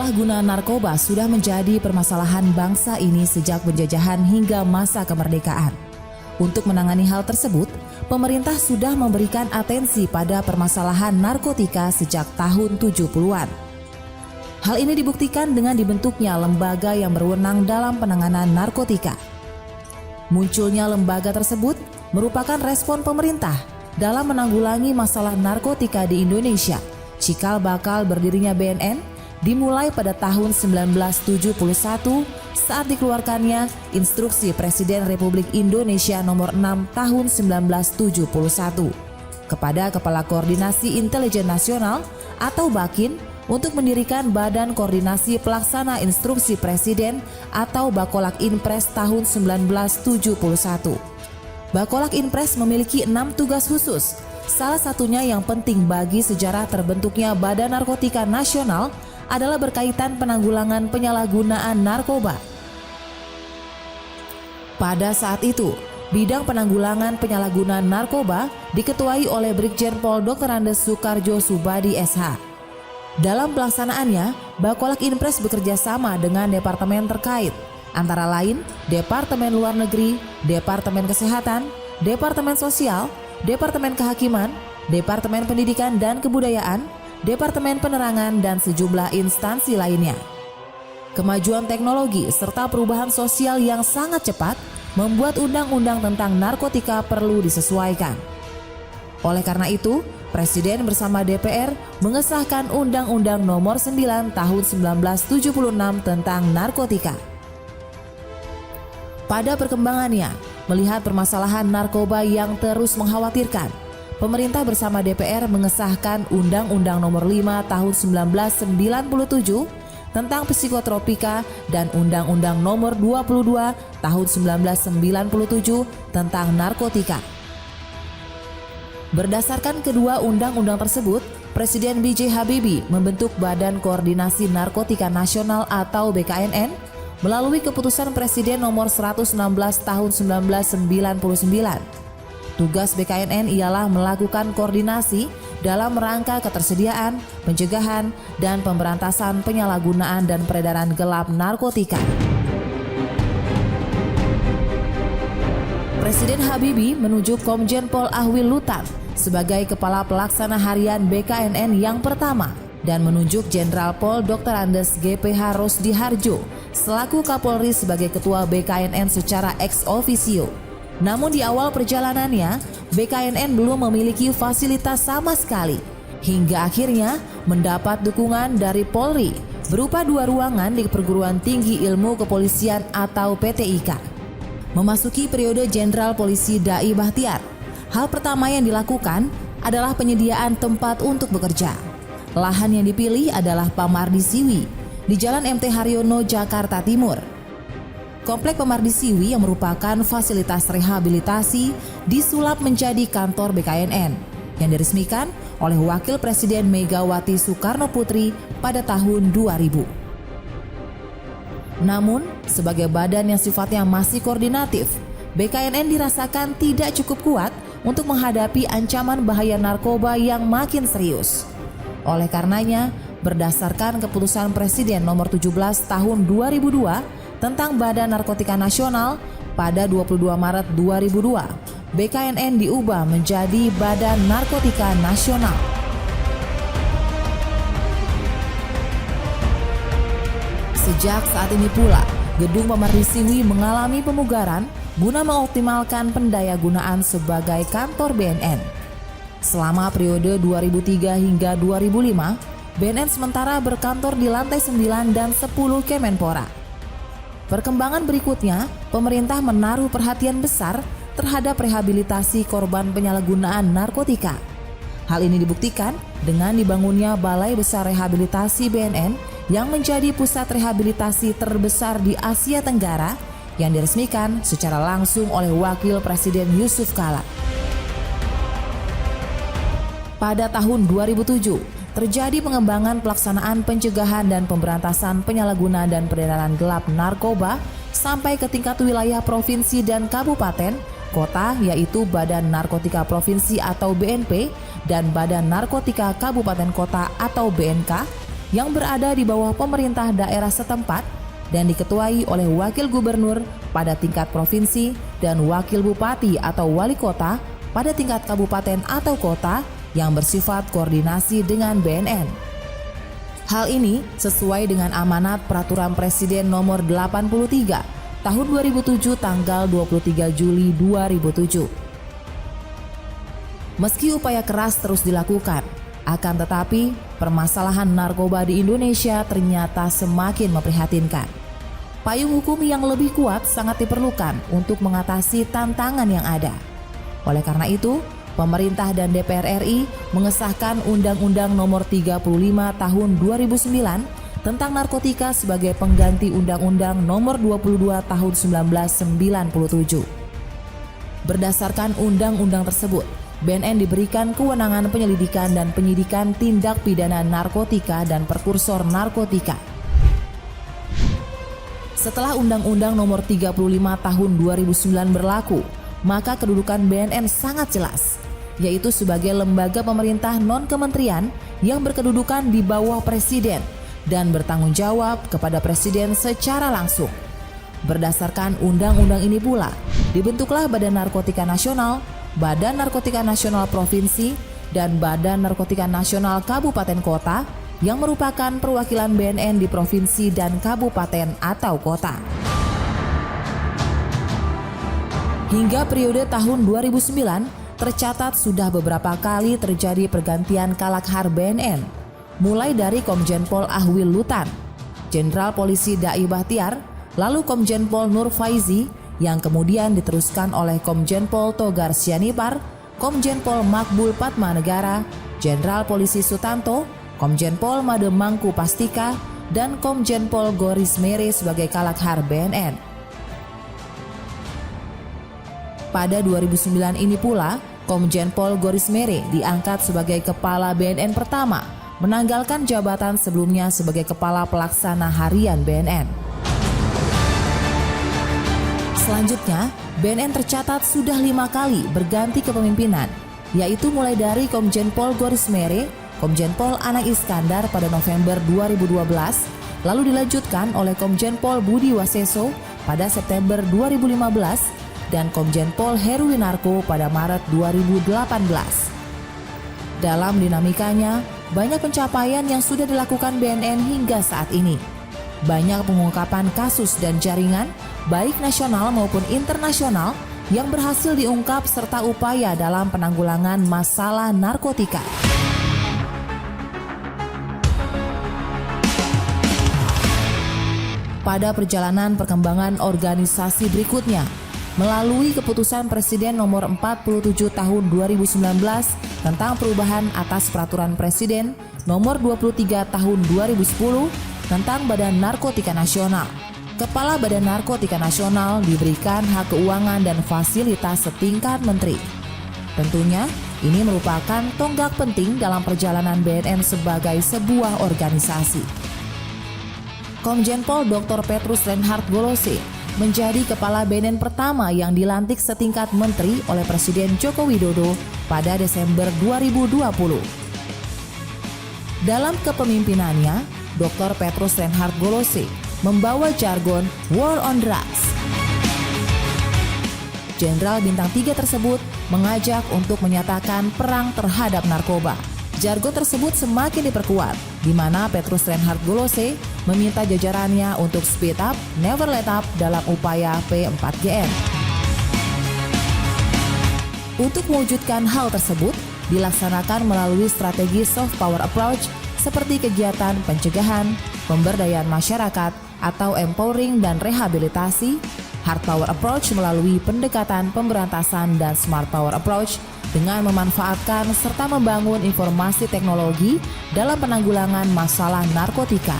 Penyalahgunaan narkoba sudah menjadi permasalahan bangsa ini sejak penjajahan hingga masa kemerdekaan. Untuk menangani hal tersebut, pemerintah sudah memberikan atensi pada permasalahan narkotika sejak tahun 70-an. Hal ini dibuktikan dengan dibentuknya lembaga yang berwenang dalam penanganan narkotika. Munculnya lembaga tersebut merupakan respon pemerintah dalam menanggulangi masalah narkotika di Indonesia. Cikal bakal berdirinya BNN dimulai pada tahun 1971 saat dikeluarkannya Instruksi Presiden Republik Indonesia Nomor 6 Tahun 1971 kepada Kepala Koordinasi Intelijen Nasional atau BAKIN untuk mendirikan Badan Koordinasi Pelaksana Instruksi Presiden atau Bakolak Inpres tahun 1971. Bakolak Inpres memiliki 6 tugas khusus. Salah satunya yang penting bagi sejarah terbentuknya Badan Narkotika Nasional adalah berkaitan penanggulangan penyalahgunaan narkoba. Pada saat itu, bidang penanggulangan penyalahgunaan narkoba diketuai oleh Brigjen Pol Dr. Andes Soekarjo Subadi SH. Dalam pelaksanaannya, Bakolak Inpres bekerja sama dengan departemen terkait, antara lain Departemen Luar Negeri, Departemen Kesehatan, Departemen Sosial, Departemen Kehakiman, Departemen Pendidikan dan Kebudayaan, Departemen Penerangan, dan sejumlah instansi lainnya. Kemajuan teknologi serta perubahan sosial yang sangat cepat membuat undang-undang tentang narkotika perlu disesuaikan. Oleh karena itu, Presiden bersama DPR mengesahkan Undang-Undang Nomor 9 Tahun 1976 tentang narkotika. Pada perkembangannya, melihat permasalahan narkoba yang terus mengkhawatirkan, pemerintah bersama DPR mengesahkan Undang-Undang Nomor 5 Tahun 1997 tentang psikotropika dan Undang-Undang Nomor 22 Tahun 1997 tentang narkotika. Berdasarkan kedua undang-undang tersebut, Presiden B.J. Habibie membentuk Badan Koordinasi Narkotika Nasional atau BKNN melalui keputusan Presiden Nomor 116 Tahun 1999. Tugas BKNN ialah melakukan koordinasi dalam rangka ketersediaan, pencegahan, dan pemberantasan penyalahgunaan dan peredaran gelap narkotika. Presiden Habibie menunjuk Komjen Pol Ahwil Lutan sebagai Kepala Pelaksana Harian BKNN yang pertama dan menunjuk Jenderal Pol Dr. Andes GPH Rosdi Harjo selaku Kapolri sebagai Ketua BKNN secara ex officio. Namun di awal perjalanannya, BKNN belum memiliki fasilitas sama sekali, hingga akhirnya mendapat dukungan dari Polri berupa 2 ruangan di Perguruan Tinggi Ilmu Kepolisian atau PTIK. Memasuki periode Jenderal Polisi Dai Bahtiar, hal pertama yang dilakukan adalah penyediaan tempat untuk bekerja. Lahan yang dipilih adalah Pamardi Siwi di Jalan MT Haryono, Jakarta Timur. Komplek Pamardi Siwi yang merupakan fasilitas rehabilitasi disulap menjadi kantor BKNN yang diresmikan oleh Wakil Presiden Megawati Soekarno Putri pada tahun 2000. Namun, sebagai badan yang sifatnya masih koordinatif, BKNN dirasakan tidak cukup kuat untuk menghadapi ancaman bahaya narkoba yang makin serius. Oleh karenanya, berdasarkan keputusan Presiden Nomor 17 Tahun 2002 tentang Badan Narkotika Nasional pada 22 Maret 2002, BKNN diubah menjadi Badan Narkotika Nasional. Sejak saat ini pula, Gedung Pamardi Siwi mengalami pemugaran guna mengoptimalkan pendayagunaan sebagai kantor BNN. Selama periode 2003 hingga 2005, BNN sementara berkantor di lantai 9 dan 10 Kemenpora. Perkembangan berikutnya, pemerintah menaruh perhatian besar terhadap rehabilitasi korban penyalahgunaan narkotika. Hal ini dibuktikan dengan dibangunnya Balai Besar Rehabilitasi BNN yang menjadi pusat rehabilitasi terbesar di Asia Tenggara yang diresmikan secara langsung oleh Wakil Presiden Yusuf Kala. Pada tahun 2007, terjadi pengembangan pelaksanaan pencegahan dan pemberantasan penyalahgunaan dan peredaran gelap narkoba sampai ke tingkat wilayah provinsi dan kabupaten, kota, yaitu Badan Narkotika Provinsi atau BNP dan Badan Narkotika Kabupaten Kota atau BNK, yang berada di bawah pemerintah daerah setempat dan diketuai oleh wakil gubernur pada tingkat provinsi dan wakil bupati atau wali kota pada tingkat kabupaten atau kota yang bersifat koordinasi dengan BNN. Hal ini sesuai dengan amanat Peraturan Presiden Nomor 83 Tahun 2007 tanggal 23 Juli 2007. Meski upaya keras terus dilakukan, akan tetapi permasalahan narkoba di Indonesia ternyata semakin memprihatinkan. Payung hukum yang lebih kuat sangat diperlukan untuk mengatasi tantangan yang ada. Oleh karena itu, pemerintah dan DPR RI mengesahkan Undang-Undang Nomor 35 Tahun 2009 tentang narkotika sebagai pengganti Undang-Undang Nomor 22 Tahun 1997. Berdasarkan undang-undang tersebut, BNN diberikan kewenangan penyelidikan dan penyidikan tindak pidana narkotika dan prekursor narkotika. Setelah Undang-Undang Nomor 35 Tahun 2009 berlaku, maka kedudukan BNN sangat jelas, yaitu sebagai lembaga pemerintah non-kementerian yang berkedudukan di bawah Presiden dan bertanggung jawab kepada Presiden secara langsung. Berdasarkan undang-undang ini pula, dibentuklah Badan Narkotika Nasional, Badan Narkotika Nasional Provinsi, dan Badan Narkotika Nasional Kabupaten Kota yang merupakan perwakilan BNN di provinsi dan kabupaten atau kota. Hingga periode tahun 2009, tercatat sudah beberapa kali terjadi pergantian Kalakhar BNN, mulai dari Komjen Pol Ahwil Lutan, Jenderal Polisi Dai Bahtiar, lalu Komjen Pol Nur Faizi, yang kemudian diteruskan oleh Komjen Pol Togar Sianipar, Komjen Pol Makbul Patmanegara, Jenderal Polisi Sutanto, Komjen Pol Made Mangku Pastika, dan Komjen Pol Goris Mere sebagai Kalakhar BNN. Pada 2009 ini pula, Komjen Pol Goris Mere diangkat sebagai Kepala BNN pertama, menanggalkan jabatan sebelumnya sebagai Kepala Pelaksana Harian BNN. Selanjutnya, BNN tercatat sudah 5 kali berganti kepemimpinan, yaitu mulai dari Komjen Pol Goris Mere, Komjen Pol Anang Iskandar pada November 2012, lalu dilanjutkan oleh Komjen Pol Budi Waseso pada September 2015, dan Komjen Pol Heruwinarko pada Maret 2018. Dalam dinamikanya, banyak pencapaian yang sudah dilakukan BNN hingga saat ini. Banyak pengungkapan kasus dan jaringan, baik nasional maupun internasional, yang berhasil diungkap serta upaya dalam penanggulangan masalah narkotika. Pada perjalanan perkembangan organisasi berikutnya, melalui keputusan Presiden Nomor 47 Tahun 2019 tentang perubahan atas Peraturan Presiden Nomor 23 Tahun 2010 tentang Badan Narkotika Nasional, Kepala Badan Narkotika Nasional diberikan hak keuangan dan fasilitas setingkat menteri. Tentunya, ini merupakan tonggak penting dalam perjalanan BNN sebagai sebuah organisasi. Komjen Pol Dr. Petrus Reinhard Golose menjadi Kepala BNN pertama yang dilantik setingkat menteri oleh Presiden Joko Widodo pada Desember 2020. Dalam kepemimpinannya, Dr. Petrus Reinhard Golose membawa jargon War on Drugs. Jenderal Bintang 3 tersebut mengajak untuk menyatakan perang terhadap narkoba. Jargon tersebut semakin diperkuat, di mana Petrus Reinhard Golose meminta jajarannya untuk speed up, never let up dalam upaya P4GN. Untuk mewujudkan hal tersebut, dilaksanakan melalui strategi soft power approach seperti kegiatan pencegahan, pemberdayaan masyarakat atau empowering dan rehabilitasi, hard power approach melalui pendekatan pemberantasan, dan smart power approach dengan memanfaatkan serta membangun informasi teknologi dalam penanggulangan masalah narkotika.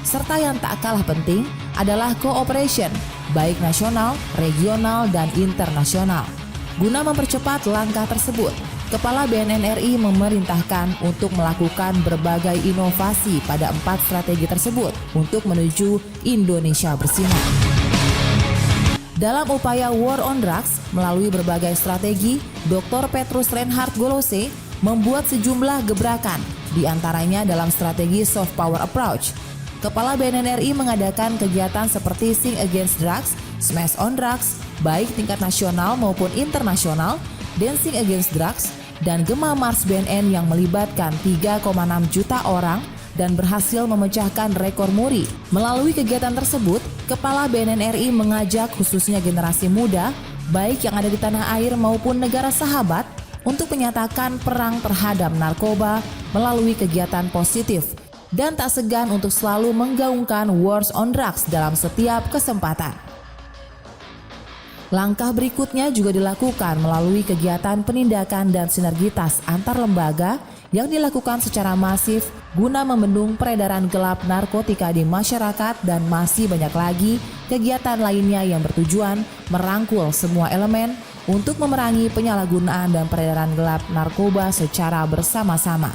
Serta yang tak kalah penting adalah cooperation, baik nasional, regional, dan internasional. Guna mempercepat langkah tersebut, Kepala BNN RI memerintahkan untuk melakukan berbagai inovasi pada 4 strategi tersebut untuk menuju Indonesia bersinar. Dalam upaya War on Drugs, melalui berbagai strategi, Dr. Petrus Reinhard Golose membuat sejumlah gebrakan di antaranya dalam strategi soft power approach. Kepala BNN RI mengadakan kegiatan seperti Sing Against Drugs, Smash on Drugs, baik tingkat nasional maupun internasional, Dancing Against Drugs, dan Gema Mars BNN yang melibatkan 3,6 juta orang dan berhasil memecahkan rekor muri. Melalui kegiatan tersebut, Kepala BNN RI mengajak khususnya generasi muda, baik yang ada di tanah air maupun negara sahabat, untuk menyatakan perang terhadap narkoba melalui kegiatan positif dan tak segan untuk selalu menggaungkan Wars on Drugs dalam setiap kesempatan. Langkah berikutnya juga dilakukan melalui kegiatan penindakan dan sinergitas antar lembaga yang dilakukan secara masif guna membendung peredaran gelap narkotika di masyarakat, dan masih banyak lagi kegiatan lainnya yang bertujuan merangkul semua elemen untuk memerangi penyalahgunaan dan peredaran gelap narkoba secara bersama-sama.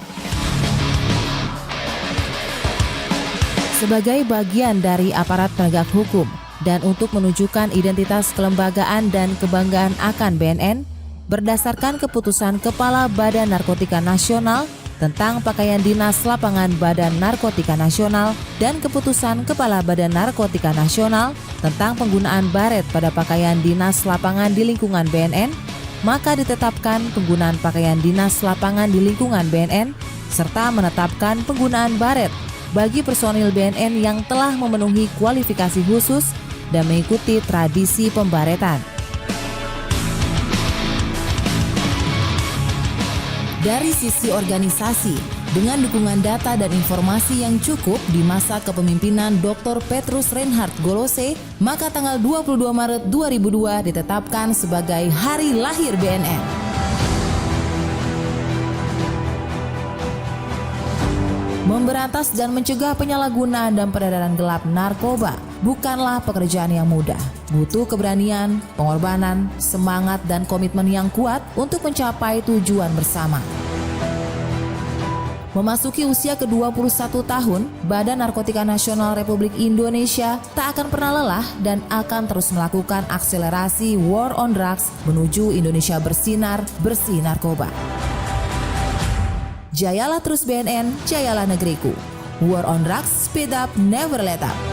Sebagai bagian dari aparat penegak hukum dan untuk menunjukkan identitas kelembagaan dan kebanggaan akan BNN, berdasarkan keputusan Kepala Badan Narkotika Nasional tentang pakaian dinas lapangan Badan Narkotika Nasional dan keputusan Kepala Badan Narkotika Nasional tentang penggunaan baret pada pakaian dinas lapangan di lingkungan BNN, maka ditetapkan penggunaan pakaian dinas lapangan di lingkungan BNN serta menetapkan penggunaan baret bagi personil BNN yang telah memenuhi kualifikasi khusus dan mengikuti tradisi pembaretan. Dari sisi organisasi, dengan dukungan data dan informasi yang cukup di masa kepemimpinan Dr. Petrus Reinhard Golose, maka tanggal 22 Maret 2002 ditetapkan sebagai Hari Lahir BNN. Memberantas dan mencegah penyalahgunaan dan peredaran gelap narkoba bukanlah pekerjaan yang mudah. Butuh keberanian, pengorbanan, semangat, dan komitmen yang kuat untuk mencapai tujuan bersama. Memasuki usia ke-21 tahun, Badan Narkotika Nasional Republik Indonesia tak akan pernah lelah dan akan terus melakukan akselerasi War on Drugs menuju Indonesia bersinar, bersih narkoba. Jayalah terus BNN, jayalah negeriku. War on Drugs, speed up, never let up.